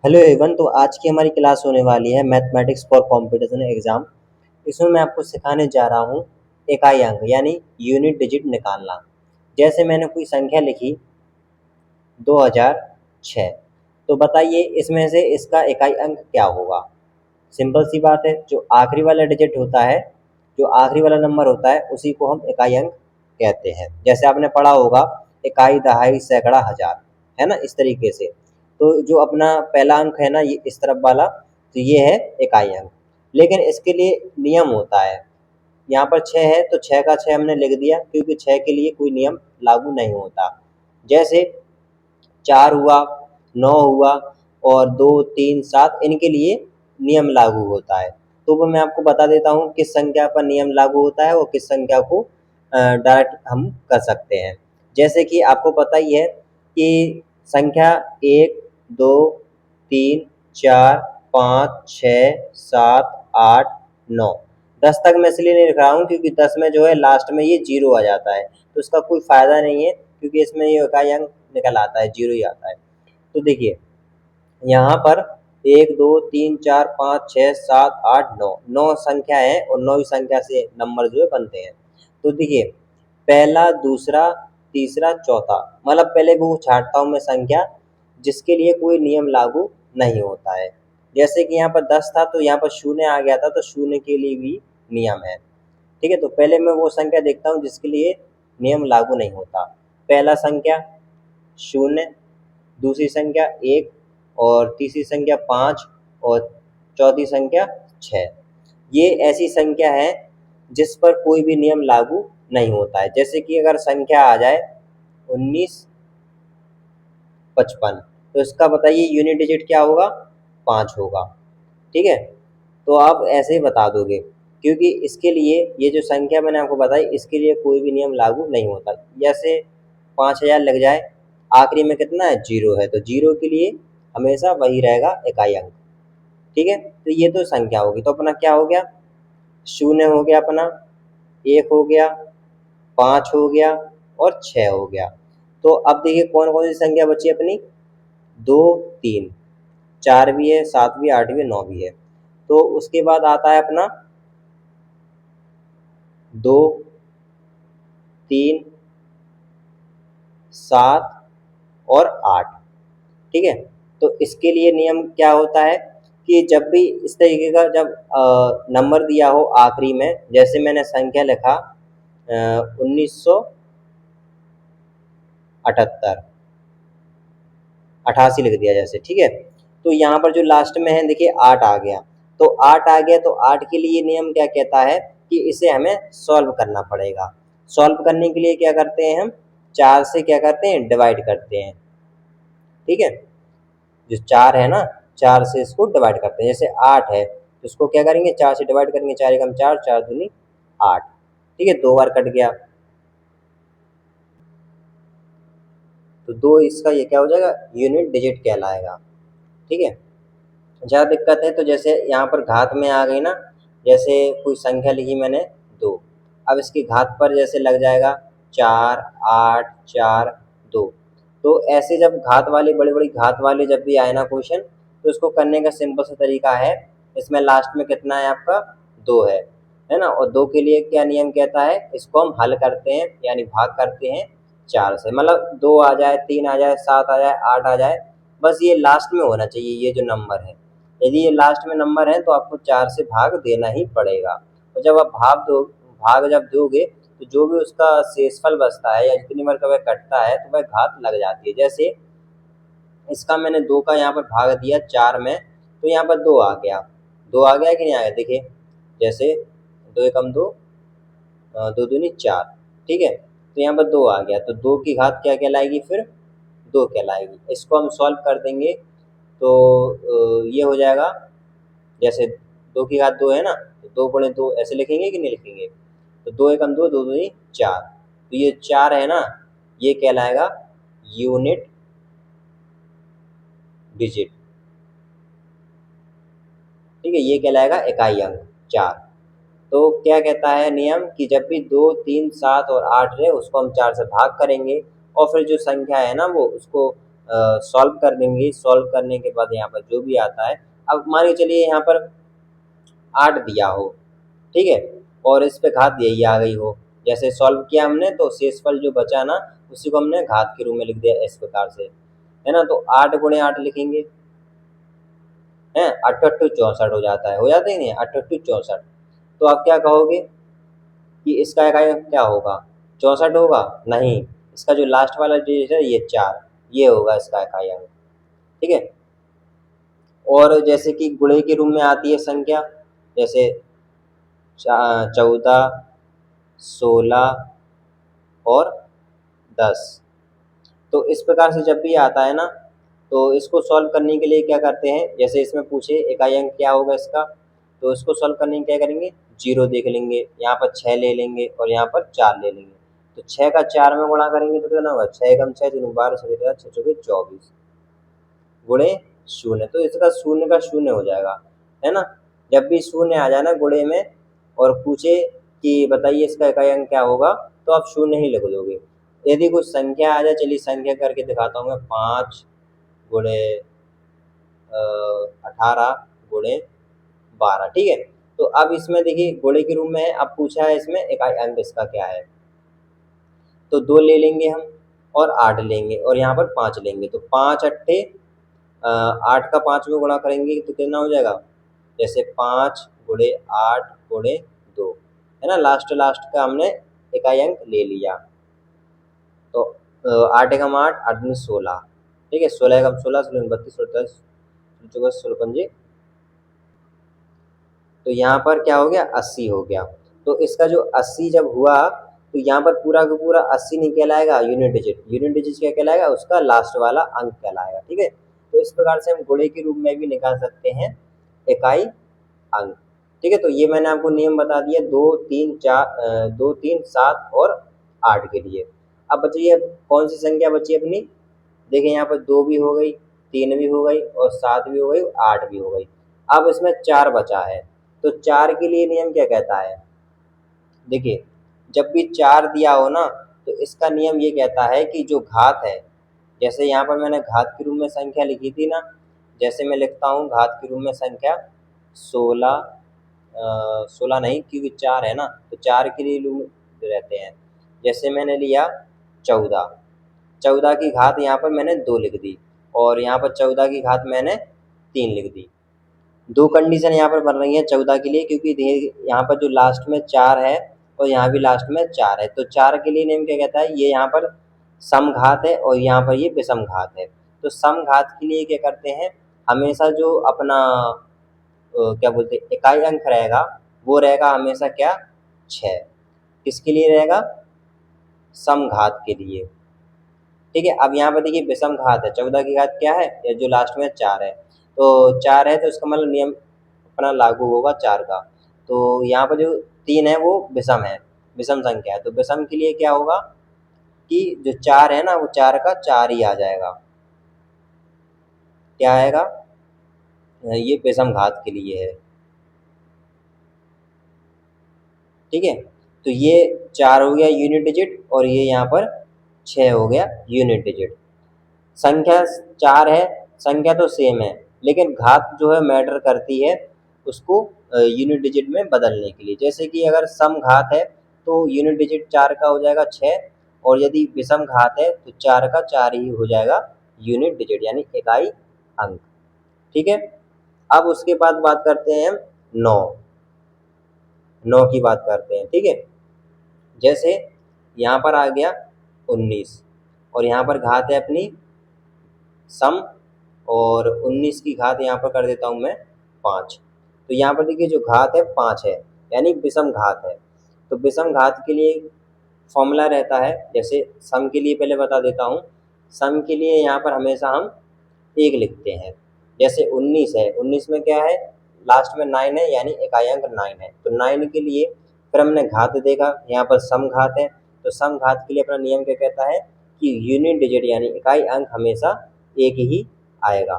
Hello Avon. तो आज की हमारी क्लास होने वाली है मैथमेटिक्स फॉर कंपटीशन एग्जाम। इसमें मैं आपको सिखाने जा रहा हूँ इकाई अंक यानी यूनिट डिजिट निकालना। जैसे मैंने कोई संख्या लिखी 2006, तो बताइए इसमें से इसका इकाई अंक क्या होगा। सिंपल सी बात है, जो आखिरी वाला डिजिट होता है, जो आखिरी वाला नंबर होता है, उसी को हम इकाई अंक कहते हैं। जैसे आपने पढ़ा होगा इकाई, दहाई, सैकड़ा, हजार, है ना, इस तरीके से। तो जो अपना पहला अंक है ना, ये इस तरफ वाला, तो ये है इकाई अंक। लेकिन इसके लिए नियम होता है। यहाँ पर 6 है तो 6 का 6 हमने लिख दिया, क्योंकि 6 के लिए कोई नियम लागू नहीं होता। जैसे 4 हुआ, 9 हुआ और 2, 3, 7, इनके लिए नियम लागू होता है। तो वो मैं आपको बता देता हूँ किस संख्या पर नियम लागू होता है और किस संख्या को डायरेक्ट हम कर सकते हैं। जैसे कि आपको पता ही है कि संख्या 1, 2, 3, 4, 5, 6, 7, 8, 9, 10 तक मैं इसलिए नहीं लिख रहा हूँ क्योंकि 10 में जो है लास्ट में ये 0 आ जाता है, तो इसका कोई फ़ायदा नहीं है, क्योंकि इसमें ये इकाई अंक निकल आता है, 0 ही आता है। तो देखिए यहाँ पर 1, 2, 3, 4, 5, 6, 7, 8, 9, 9 संख्या है और 9वीं संख्या से नंबर जो है बनते हैं। तो देखिए पहला, दूसरा, तीसरा, चौथा, मतलब पहले वो छाँटता हूँ मैं संख्या जिसके लिए कोई नियम लागू नहीं होता है। जैसे कि यहाँ पर 10 था तो यहाँ पर शून्य आ गया था, तो शून्य के लिए भी नियम है। ठीक है, तो पहले मैं वो संख्या देखता हूँ जिसके लिए नियम लागू नहीं होता। पहला संख्या 0, दूसरी संख्या 1 और तीसरी संख्या 5 और चौथी संख्या 6। ये ऐसी संख्या है जिस पर कोई भी नियम लागू नहीं होता है। जैसे कि अगर संख्या आ जाए 19, 55, तो इसका बताइए यूनिट डिजिट क्या होगा, 5 होगा। ठीक है, तो आप ऐसे ही बता दोगे, क्योंकि इसके लिए ये जो संख्या मैंने आपको बताई, इसके लिए कोई भी नियम लागू नहीं होता। जैसे 5000 लग जाए, आखिरी में कितना है, 0 है, तो 0 के लिए हमेशा वही रहेगा इकाई अंक। ठीक है, तो ये तो संख्या होगी। तो अपना क्या हो गया, 0 हो गया, अपना 1 हो गया, 5 हो गया और 6 हो गया। तो अब देखिए कौन कौन सी संख्या बची अपनी, 2, 3, 4 भी है, 7 भी है, 8 भी है, 9 भी है। तो उसके बाद आता है अपना 2, 3, 7 और 8। ठीक है, तो इसके लिए नियम क्या होता है कि जब भी इस तरीके का जब नंबर दिया हो आखिरी में, जैसे मैंने संख्या लिखा 1978, 88 लिख दिया जैसे। ठीक है, तो यहाँ पर जो लास्ट में है देखिए 8 आ गया, तो 8 आ गया, तो 8 के लिए नियम क्या कहता है कि इसे हमें सॉल्व करना पड़ेगा। सॉल्व करने के लिए क्या करते हैं हम, 4 से क्या करते हैं, डिवाइड करते हैं। ठीक है, जो 4 है ना, 4 से इसको डिवाइड करते हैं। जैसे 8 है तो इसको क्या करेंगे, 4 से डिवाइड करेंगे, 4 एकम 4, 4 दूनी 8। ठीक है, 2 बार कट गया, तो 2 इसका ये क्या हो जाएगा, यूनिट डिजिट कहलाएगा। ठीक है, ज़्यादा दिक्कत है तो जैसे यहाँ पर घात में आ गई ना, जैसे कोई संख्या लिखी मैंने 2, अब इसकी घात पर जैसे लग जाएगा 4, 8, 4, 2। तो ऐसे जब घात वाली बड़ी बड़ी घात वाले जब भी आए ना क्वेश्चन, तो इसको करने का सिंपल सा तरीका है, इसमें लास्ट में कितना है आपका, 2 है ना, और 2 के लिए क्या नियम कहता है, इसको हम हल करते हैं यानी भाग करते हैं 4 से। मतलब 2 आ जाए, 3 आ जाए, 7 आ जाए, 8 आ जाए, बस ये लास्ट में होना चाहिए ये जो नंबर है। यदि ये लास्ट में नंबर है तो आपको 4 से भाग देना ही पड़ेगा। और जब आप भाग जब दोगे, तो जो भी उसका शेषफल बचता है या जितनी बार का वह कटता है, तो वह घात लग जाती है। जैसे इसका मैंने 2 का यहाँ पर भाग दिया 4 में, तो यहाँ पर 2 आ गया, 2 आ गया कि नहीं आया, देखिए जैसे 2 एकम 2, 2 दूनी 4। ठीक है, तो यहाँ पर 2 आ गया, तो 2 की घात क्या कहलाएगी, फिर 2 कहलाएगी। इसको हम सॉल्व कर देंगे तो ये हो जाएगा, जैसे 2 की घात 2 है ना, तो 2 गुणे 2 ऐसे लिखेंगे कि नहीं लिखेंगे, तो 2 एकम 2, 2 दूनी 4। तो ये 4 है ना, ये कहलाएगा यूनिट डिजिट। ठीक है, ये कहलाएगा इकाई अंक 4। तो क्या कहता है नियम कि जब भी 2, 3, 7 और 8 रहे, उसको हम 4 से भाग करेंगे और फिर जो संख्या है ना वो उसको सॉल्व कर देंगे। सॉल्व करने के बाद यहाँ पर जो भी आता है, अब मान के चलिए यहाँ पर 8 दिया हो, ठीक है, और इस पे घात यही आ गई हो। जैसे सॉल्व किया हमने तो शेषफल जो बचा ना, उसी को हमने घात के रूप में लिख दिया इस प्रकार से, है ना। तो 8 गुणे 8 लिखेंगे, हैं, 8 8 64 हो जाता है, हो जाता ही नहीं, 8 8 64। तो आप क्या कहोगे कि इसका इकाई अंक क्या होगा, 64 होगा? नहीं, इसका जो लास्ट वाला डिजिट है ये 4, ये होगा इसका इकाई अंक, ठीक है। और जैसे कि गुणे के रूप में आती है संख्या, जैसे 14, 16 और 10। तो इस प्रकार से जब भी आता है ना, तो इसको सॉल्व करने के लिए क्या करते हैं, जैसे इसमें पूछे इकाई अंक क्या होगा इसका, तो इसको सॉल्व करने के क्या करेंगे, 0 देख लेंगे, यहाँ पर 6 ले लेंगे और यहाँ पर 4 ले लेंगे। तो 6 का 4 में गुणा करेंगे तो कितना होगा, 6 एकम 6 दूनी 12, 6 चौके 24 गुणे 0। तो इसका 0 का 0 हो जाएगा, है ना। जब भी 0 आ जाए ना गुणे में और पूछे कि बताइए इसका इकाई अंक क्या होगा, तो आप 0 ही लिख दोगे। यदि कुछ संख्या आ जाए, चलिए संख्या करके दिखाता हूँ मैं, 5 गुणे 18 गुणे 12, ठीक है। तो अब इसमें देखिए गुणे के रूप में है, अब पूछा है इसमें इकाई अंक इसका क्या है, तो 2 ले लेंगे हम और 8 लेंगे और यहाँ पर 5 लेंगे। तो 5 अट्ठे 8 का 5 में गुणा करेंगे तो कितना हो जाएगा, जैसे 5 गुणे 8 गुणे 2, है ना। लास्ट लास्ट का हमने इकाई अंक ले लिया। तो 8 एकम 8, 8 दूनी 16, ठीक है, 16 एकम 16, 16 32, 37 चौके 16 पंजे, तो यहाँ पर क्या हो गया, 80 हो गया। तो इसका जो 80 जब हुआ, तो यहाँ पर पूरा का पूरा 80 नहीं कहलाएगा, यूनिट डिजिट, यूनिट डिजिट क्या कहलाएगा, उसका लास्ट वाला अंक कहलाएगा, ठीक है। तो इस प्रकार से हम गुणे के रूप में भी निकाल सकते हैं इकाई अंक, ठीक है। तो ये मैंने आपको नियम बता दिया 2 3 4 2 3 7 और 8 के लिए। अब बची है कौन सी संख्या बची अपनी, देखिए यहाँ पर 2 भी हो गई, 3 भी हो गई और 7 भी हो गई, 8 भी हो गई। अब इसमें 4 बचा है, तो 4 के लिए नियम क्या कहता है, देखिए जब भी 4 दिया हो ना, तो इसका नियम ये कहता है कि जो घात है, जैसे यहाँ पर मैंने घात के रूप में संख्या लिखी थी ना, जैसे मैं लिखता हूँ घात के रूप में संख्या 16, 16 नहीं क्योंकि 4 है ना, तो 4 के लिए रूप रहते हैं। जैसे मैंने लिया 14, 14 की घात यहाँ पर मैंने 2 लिख दी और यहाँ पर 14 की घात मैंने 3 लिख दी। 2 कंडीशन यहाँ पर बन रही है 14 के लिए, क्योंकि यहाँ पर जो लास्ट में 4 है और यहाँ भी लास्ट में 4 है, तो 4 के लिए नेम क्या कहता है, ये यहाँ पर समघात है और यहाँ पर ये विषम घात है। तो समघात के लिए क्या करते हैं, हमेशा जो अपना क्या बोलते हैं इकाई अंक रहेगा, वो रहेगा हमेशा क्या, 6। किसके लिए रहेगा, समघात के लिए, ठीक है। अब यहाँ पर देखिए विषम घात है, 14 की घात क्या है, या जो लास्ट में 4 है, तो 4 है तो इसका मतलब नियम अपना लागू होगा 4 का। तो यहाँ पर जो 3 है वो विषम है, विषम संख्या है, तो विषम के लिए क्या होगा कि जो 4 है ना, वो 4 का 4 ही आ जाएगा, क्या आएगा, ये विषम घात के लिए है, ठीक है। तो ये 4 हो गया यूनिट डिजिट और ये यहाँ पर 6 हो गया यूनिट डिजिट। संख्या 4 है, संख्या तो सेम है, लेकिन घात जो है मैटर करती है उसको यूनिट डिजिट में बदलने के लिए। जैसे कि अगर सम घात है तो यूनिट डिजिट 4 का हो जाएगा 6, और यदि विषम घात है तो 4 का 4 ही हो जाएगा यूनिट डिजिट यानी इकाई अंक, ठीक है। अब उसके बाद बात करते हैं हम 9, 9 की बात करते हैं, ठीक है। जैसे यहाँ पर आ गया 19 और यहाँ पर घात है अपनी सम, और 19 की घात यहाँ पर कर देता हूँ मैं 5। तो यहाँ पर देखिए जो घात है 5 है, यानी विषम घात है। तो विषम घात के लिए फॉर्मूला रहता है, जैसे सम के लिए पहले बता देता हूँ। सम के लिए यहाँ पर हमेशा हम 1 लिखते हैं। जैसे 19 है, 19 में क्या है, लास्ट में 9 है यानी इकाई अंक 9 है। तो 9 के लिए फिर हमने घात देखा, यहाँ पर सम घात है, तो सम घात के लिए अपना नियम क्या कहता है कि यूनिट डिजिट यानी इकाई अंक हमेशा 1 ही आएगा।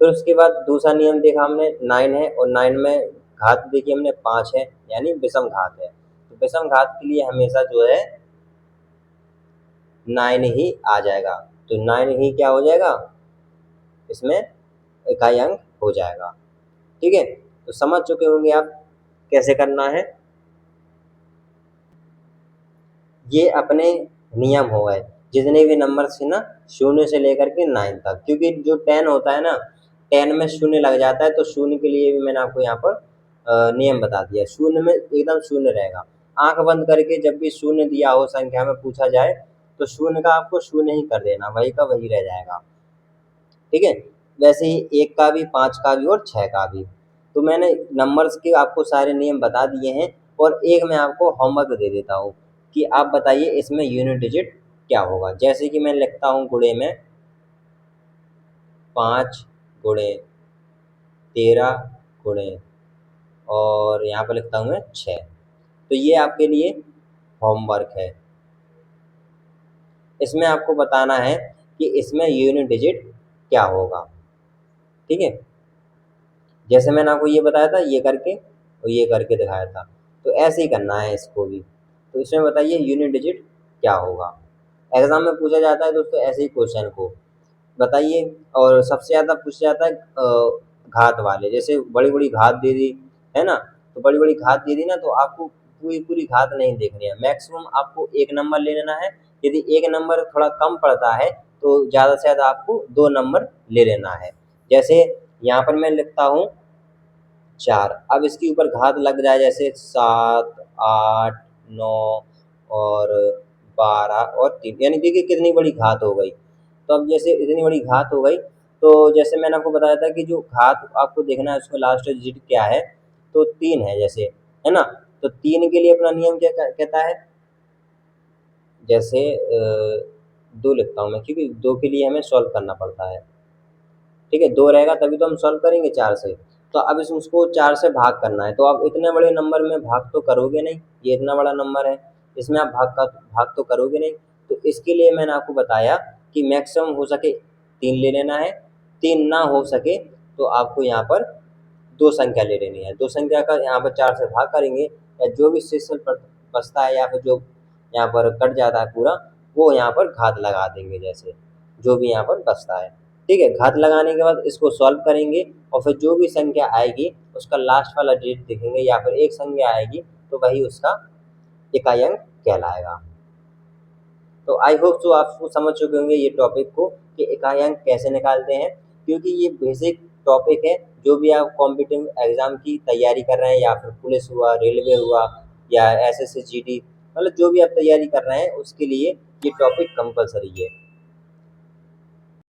फिर उसके बाद दूसरा नियम देखा हमने, 9 है और 9 में घात देखी हमने 5 है यानी विषम घात है। तो विषम घात के लिए हमेशा जो है 9 ही आ जाएगा। तो 9 ही क्या हो जाएगा, इसमें इकाई अंक हो जाएगा। ठीक है, तो समझ चुके होंगे आप कैसे करना है। ये अपने नियम हो गए जितने भी नंबर से ना 0 से लेकर के 9 तक, क्योंकि जो 10 होता है ना, 10 में 0 लग जाता है, तो 0 के लिए भी मैंने आपको यहाँ पर नियम बता दिया। 0 में एकदम 0 रहेगा। आंख बंद करके जब भी 0 दिया हो संख्या में पूछा जाए तो 0 का आपको 0 ही कर देना, वही का वही रह जाएगा। ठीक है, वैसे ही 1 का भी, 5 का भी और 6 का भी। तो मैंने नंबर्स के आपको सारे नियम बता दिए हैं, और एक मैं आपको होमवर्क दे देता हूँ कि आप बताइए इसमें यूनिट डिजिट क्या होगा। जैसे कि मैं लिखता हूँ गुणे में 5 गुणे 13 गुणे, और यहाँ पर लिखता हूँ मैं 6। तो ये आपके लिए होमवर्क है। इसमें आपको बताना है कि इसमें यूनिट डिजिट क्या होगा। ठीक है, जैसे मैंने आपको ये बताया था, ये करके और ये करके दिखाया था, तो ऐसे ही करना है इसको भी। तो इसमें बताइए यूनिट डिजिट क्या होगा। एग्जाम में पूछा जाता है दोस्तों ऐसे ही क्वेश्चन को बताइए। और सबसे ज़्यादा पूछा जाता है घात वाले, जैसे बड़ी बड़ी घात दे दी है ना, तो बड़ी बड़ी घात दे दी ना, तो आपको पूरी पूरी घात नहीं देखनी है, मैक्सिमम आपको एक नंबर ले लेना है। यदि एक नंबर थोड़ा कम पड़ता है तो ज़्यादा से ज़्यादा आपको 2 नंबर ले लेना है। जैसे यहाँ पर मैं लिखता हूँ 4, अब इसके ऊपर घात लग जाए, जैसे 7, 8, 9 और 12 और 3, यानी देखिए कितनी बड़ी घात हो गई। तो अब जैसे इतनी बड़ी घात हो गई, तो जैसे मैंने आपको बताया था कि जो घात आपको देखना है उसमें लास्ट डिजिट क्या है, तो 3 है जैसे, है ना। तो 3 के लिए अपना नियम क्या कहता है, जैसे 2 लिखता हूँ मैं, क्योंकि 2 के लिए हमें सॉल्व करना पड़ता है। ठीक है, 2 रहेगा तभी तो हम सॉल्व करेंगे 4 से। तो अब उसको 4 से भाग करना है, तो आप इतने बड़े नंबर में भाग तो करोगे नहीं, ये इतना बड़ा नंबर है, इसमें आप भाग तो करोगे नहीं। तो इसके लिए मैंने आपको बताया कि मैक्सिमम हो सके 3 ले लेना है, 3 ना हो सके तो आपको यहाँ पर 2 संख्या ले लेनी है। 2 संख्या का यहाँ पर 4 से भाग करेंगे, या जो भी शेषफल बचता है या फिर जो यहाँ पर कट जाता है पूरा, वो यहाँ पर घात लगा देंगे, जैसे जो भी यहाँ पर बचता है। ठीक है, घात लगाने के बाद इसको सॉल्व करेंगे, और फिर जो भी संख्या आएगी उसका लास्ट वाला डिजिट देखेंगे, या फिर एक संख्या आएगी तो वही उसका इकाई अंक कहलाएगा। तो आई होप तो आपको समझ चुके होंगे ये टॉपिक को कि इकाई अंक कैसे निकालते हैं, क्योंकि ये बेसिक टॉपिक है। जो भी आप कॉम्पिटिटिव एग्जाम की तैयारी कर रहे हैं, या फिर पुलिस हुआ, रेलवे हुआ, या एसएससी जीडी, मतलब जो भी आप तैयारी कर रहे हैं उसके लिए ये टॉपिक कंपलसरी है।